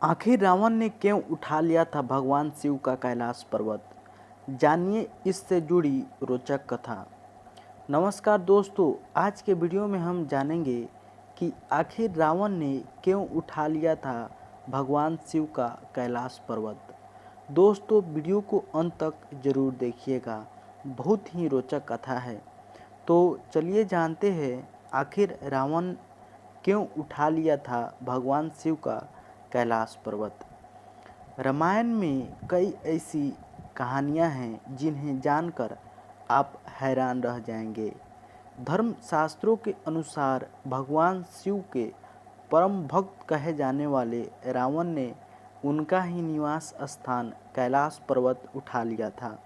आखिर रावण ने क्यों उठा लिया था भगवान शिव का कैलाश पर्वत? जानिए इससे जुड़ी रोचक कथा। नमस्कार दोस्तों, आज के वीडियो में हम जानेंगे कि आखिर रावण ने क्यों उठा लिया था भगवान शिव का कैलाश पर्वत। दोस्तों, वीडियो को अंत तक जरूर देखिएगा, बहुत ही रोचक कथा है। तो चलिए जानते हैं आखिर रावण क्यों उठा लिया था भगवान शिव का कैलाश पर्वत। रामायण में कई ऐसी कहानियाँ हैं जिन्हें जानकर आप हैरान रह जाएंगे। धर्म शास्त्रों के अनुसार भगवान शिव के परम भक्त कहे जाने वाले रावण ने उनका ही निवास स्थान कैलाश पर्वत उठा लिया था।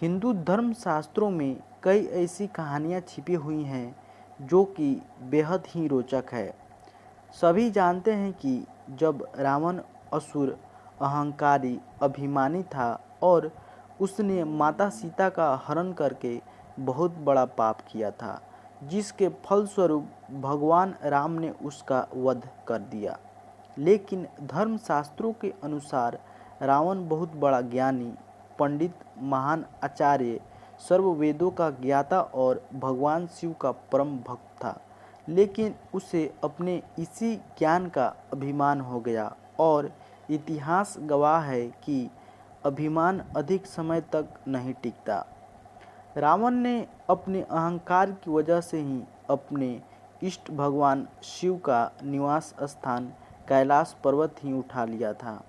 हिंदू धर्म शास्त्रों में कई ऐसी कहानियाँ छिपी हुई हैं जो कि बेहद ही रोचक है। सभी जानते हैं कि जब रावण असुर, अहंकारी, अभिमानी था और उसने माता सीता का हरण करके बहुत बड़ा पाप किया था, जिसके फलस्वरूप भगवान राम ने उसका वध कर दिया। लेकिन धर्मशास्त्रों के अनुसार रावण बहुत बड़ा ज्ञानी, पंडित, महान आचार्य, सर्व वेदों का ज्ञाता और भगवान शिव का परम भक्त था। लेकिन उसे अपने इसी ज्ञान का अभिमान हो गया और इतिहास गवाह है कि अभिमान अधिक समय तक नहीं टिकता। रावण ने अपने अहंकार की वजह से ही अपने इष्ट भगवान शिव का निवास स्थान कैलाश पर्वत ही उठा लिया था।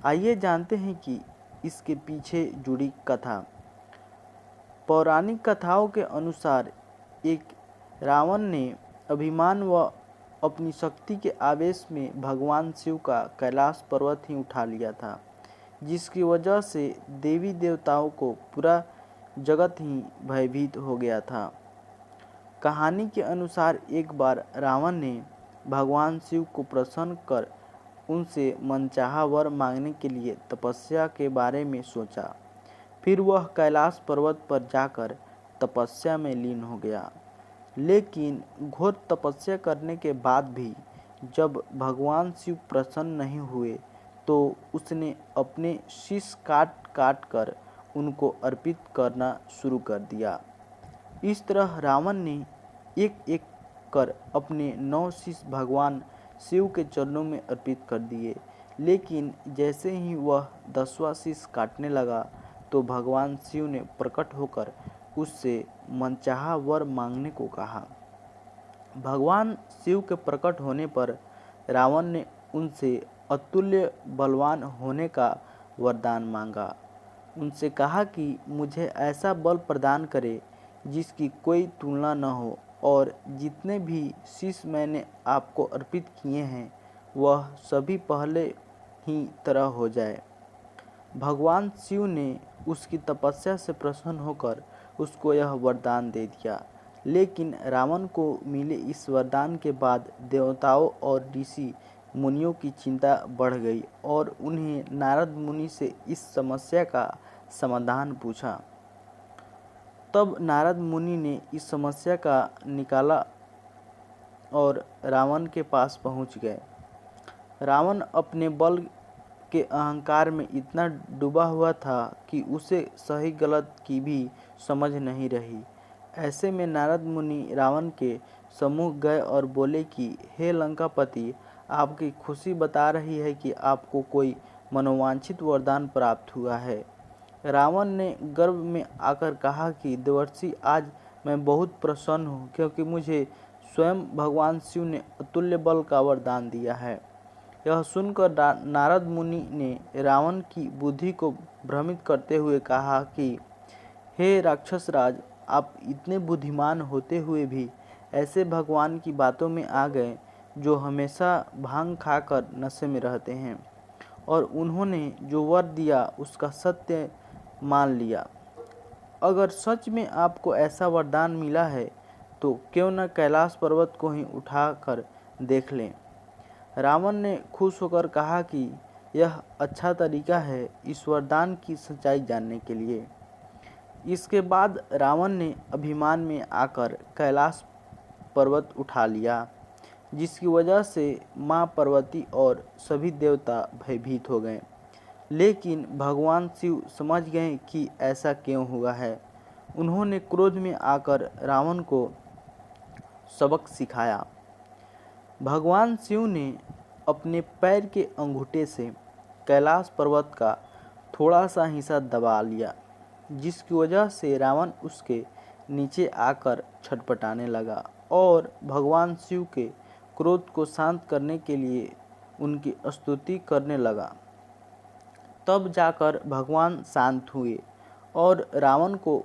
आइए जानते हैं कि इसके पीछे जुड़ी कथा। पौराणिक कथाओं के अनुसार एक रावण ने अभिमान व अपनी शक्ति के आवेश में भगवान शिव का कैलाश पर्वत ही उठा लिया था, जिसकी वजह से देवी देवताओं को पूरा जगत ही भयभीत हो गया था। कहानी के अनुसार एक बार रावण ने भगवान शिव को प्रसन्न कर उनसे मनचाहा वर मांगने के लिए तपस्या के बारे में सोचा। फिर वह कैलाश पर्वत पर जाकर तपस्या में लीन हो गया। लेकिन घोर तपस्या करने के बाद भी जब भगवान शिव प्रसन्न नहीं हुए तो उसने अपने शीश काट काट कर उनको अर्पित करना शुरू कर दिया। इस तरह रावण ने एक एक कर अपने 9 शीश भगवान शिव के चरणों में अर्पित कर दिए। लेकिन जैसे ही वह 10वां शीश काटने लगा तो भगवान शिव ने प्रकट होकर उससे मनचाहा वर मांगने को कहा। भगवान शिव के प्रकट होने पर रावण ने उनसे अतुल्य बलवान होने का वरदान मांगा। उनसे कहा कि मुझे ऐसा बल प्रदान करे जिसकी कोई तुलना न हो और जितने भी शीश मैंने आपको अर्पित किए हैं वह सभी पहले ही तरह हो जाए। भगवान शिव ने उसकी तपस्या से प्रसन्न होकर उसको यह वरदान दे दिया। लेकिन रावण को मिले इस वरदान के बाद देवताओं और ऋषि मुनियों की चिंता बढ़ गई और उन्हें नारद मुनि से इस समस्या का समाधान पूछा। तब नारद मुनि ने इस समस्या का निकाला और रावण के पहुंच गए। रावण अपने बल के अहंकार में इतना डूबा हुआ था कि उसे सही गलत की भी समझ नहीं रही। ऐसे में नारद मुनि रावण के सम्मुख गए और बोले कि हे लंकापति, आपकी खुशी बता रही है कि आपको कोई मनोवांछित वरदान प्राप्त हुआ है। रावण ने गर्व में आकर कहा कि देवर्षि, आज मैं बहुत प्रसन्न हूँ क्योंकि मुझे स्वयं भगवान शिव ने अतुल्य बल का वरदान दिया है। यह सुनकर नारद मुनि ने रावण की बुद्धि को भ्रमित करते हुए कहा कि हे राक्षस राज, आप इतने बुद्धिमान होते हुए भी ऐसे भगवान की बातों में आ गए जो हमेशा भांग खाकर नशे में रहते हैं और उन्होंने जो वर दिया उसका सत्य मान लिया। अगर सच में आपको ऐसा वरदान मिला है तो क्यों न कैलाश पर्वत को ही उठा कर देख लें। रावण ने खुश होकर कहा कि यह अच्छा तरीका है इस वरदान की सच्चाई जानने के लिए। इसके बाद रावण ने अभिमान में आकर कैलाश पर्वत उठा लिया। जिसकी वजह से माँ पार्वती और सभी देवता भयभीत हो गए। लेकिन भगवान शिव समझ गए कि ऐसा क्यों हुआ है। उन्होंने क्रोध में आकर रावण को सबक सिखाया। भगवान शिव ने अपने पैर के अंगूठे से कैलाश पर्वत का थोड़ा सा हिस्सा दबा लिया, जिसकी वजह से रावण उसके नीचे आकर छटपटाने लगा और भगवान शिव के क्रोध को शांत करने के लिए उनकी स्तुति करने लगा। तब जाकर भगवान शांत हुए और रावण को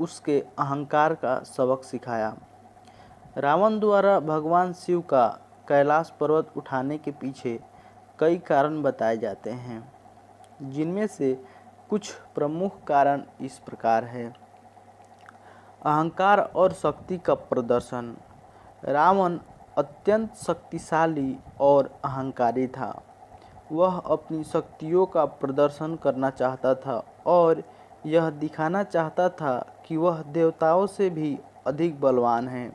उसके अहंकार का सबक सिखाया। रावण द्वारा भगवान शिव का कैलाश पर्वत उठाने के पीछे कई कारण बताए जाते हैं, जिनमें से कुछ प्रमुख कारण इस प्रकार है। अहंकार और शक्ति का प्रदर्शन। रावण अत्यंत शक्तिशाली और अहंकारी था। वह अपनी शक्तियों का प्रदर्शन करना चाहता था और यह दिखाना चाहता था कि वह देवताओं से भी अधिक बलवान है।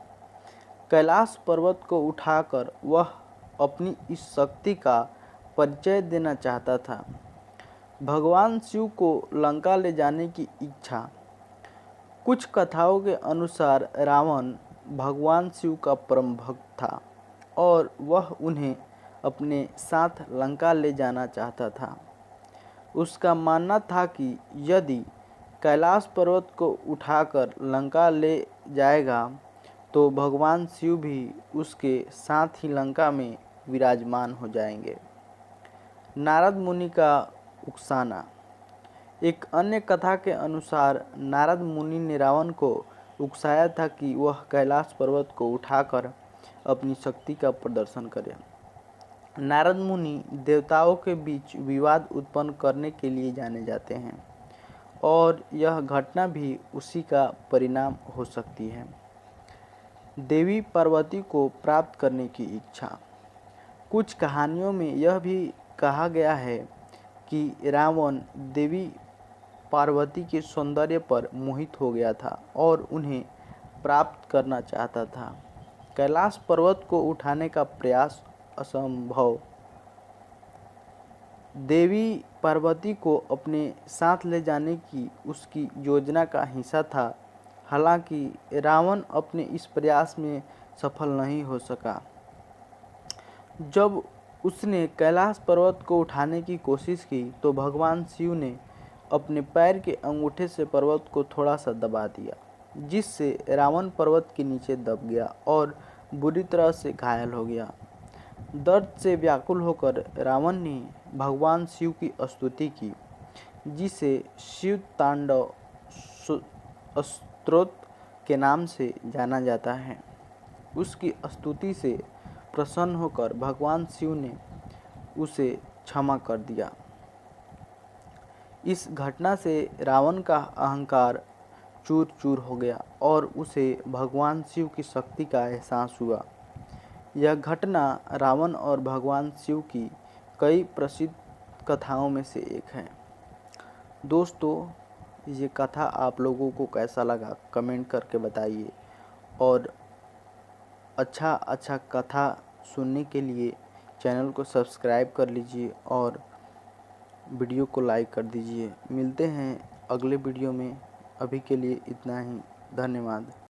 कैलाश पर्वत को उठाकर वह अपनी इस शक्ति का परिचय देना चाहता था। भगवान शिव को लंका ले जाने की इच्छा। कुछ कथाओं के अनुसार रावण भगवान शिव का परम भक्त था और वह उन्हें अपने साथ लंका ले जाना चाहता था। उसका मानना था कि यदि कैलाश पर्वत को उठाकर लंका ले जाएगा तो भगवान शिव भी उसके साथ ही लंका में विराजमान हो जाएंगे। नारद मुनि का उकसाना। एक अन्य कथा के अनुसार नारद मुनि ने रावण को उकसाया था कि वह कैलाश पर्वत को उठाकर अपनी शक्ति का प्रदर्शन करे। नारद मुनि देवताओं के बीच विवाद उत्पन्न करने के लिए जाने जाते हैं और यह घटना भी उसी का परिणाम हो सकती है। देवी पार्वती को प्राप्त करने की इच्छा। कुछ कहानियों में यह भी कहा गया है कि रावण देवी पार्वती के सौंदर्य पर मोहित हो गया था और उन्हें प्राप्त करना चाहता था। कैलाश पर्वत को उठाने का प्रयास असंभव। देवी पार्वती को अपने साथ ले जाने की उसकी योजना का हिस्सा था। हालांकि रावण अपने इस प्रयास में सफल नहीं हो सका। जब उसने कैलाश पर्वत को उठाने की कोशिश की तो भगवान शिव ने अपने पैर के अंगूठे से पर्वत को थोड़ा सा दबा दिया, जिससे रावण पर्वत के नीचे दब गया और बुरी तरह से घायल हो गया। दर्द से व्याकुल होकर रावण ने भगवान शिव की स्तुति की, जिसे शिव तांडव स्तोत्र के नाम से जाना जाता है। उसकी स्तुति से प्रसन्न होकर भगवान शिव ने उसे क्षमा कर दिया। इस घटना से रावण का अहंकार चूर चूर हो गया और उसे भगवान शिव की शक्ति का एहसास हुआ। यह घटना रावण और भगवान शिव की कई प्रसिद्ध कथाओं में से एक है। दोस्तों, ये कथा आप लोगों को कैसा लगा कमेंट करके बताइए और अच्छा कथा सुनने के लिए चैनल को सब्सक्राइब कर लीजिए और वीडियो को लाइक कर दीजिए। मिलते हैं अगले वीडियो में। अभी के लिए इतना ही। धन्यवाद।